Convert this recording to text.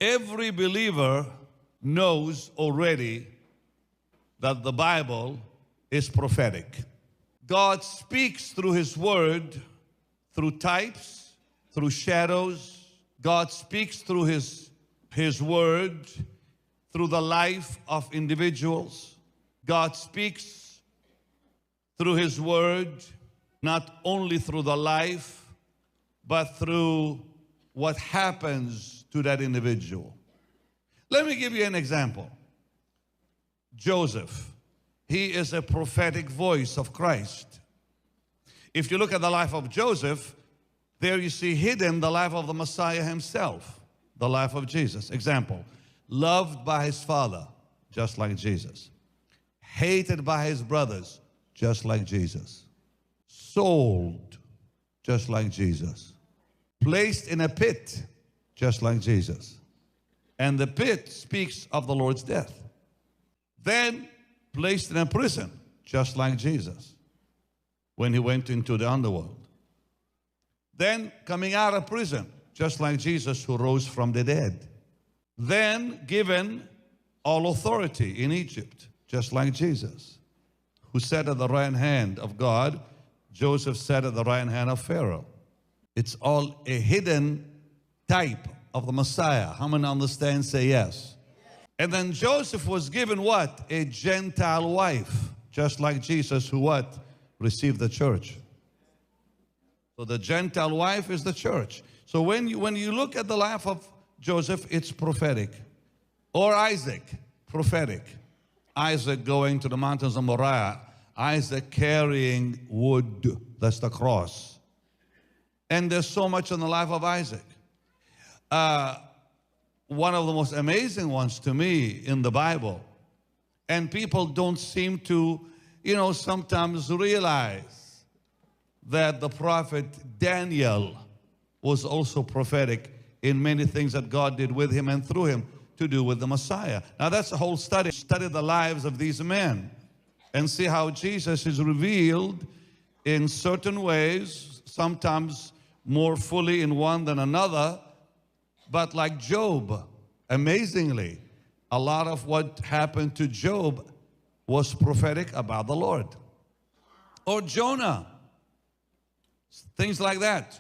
Every believer knows already that the Bible is prophetic. God speaks through His Word, through types, through shadows. God speaks through His Word, through the life of individuals. God speaks through His Word, not only through the life, but through what happens to that individual. Let me give you an example. Joseph, he is a prophetic voice of Christ. If you look at the life of Joseph, there you see hidden the life of the Messiah himself, the life of Jesus. Example, loved by his father, just like Jesus. Hated by his brothers, just like Jesus. Sold, just like Jesus. Placed in a pit, just like Jesus. And the pit speaks of the Lord's death. Then placed in a prison, just like Jesus, when he went into the underworld. Then coming out of prison, just like Jesus who rose from the dead. Then given all authority in Egypt, just like Jesus, who sat at the right hand of God. Joseph sat at the right hand of Pharaoh. It's all a hidden type of the Messiah. How many understand? Say yes. And then Joseph was given what? A Gentile wife, just like Jesus, who what? Received the church. So the Gentile wife is the church. So when you look at the life of Joseph, it's prophetic. Or Isaac, prophetic. Isaac going to the mountains of Moriah. Isaac carrying wood, that's the cross. And there's so much in the life of Isaac. One of the most amazing ones to me in the Bible, and people don't seem to, sometimes realize that the prophet Daniel was also prophetic in many things that God did with him and through him to do with the Messiah. Now that's a whole study. Study the lives of these men and see how Jesus is revealed in certain ways, sometimes more fully in one than another. But like Job, amazingly, a lot of what happened to Job was prophetic about the Lord. Or Jonah, things like that.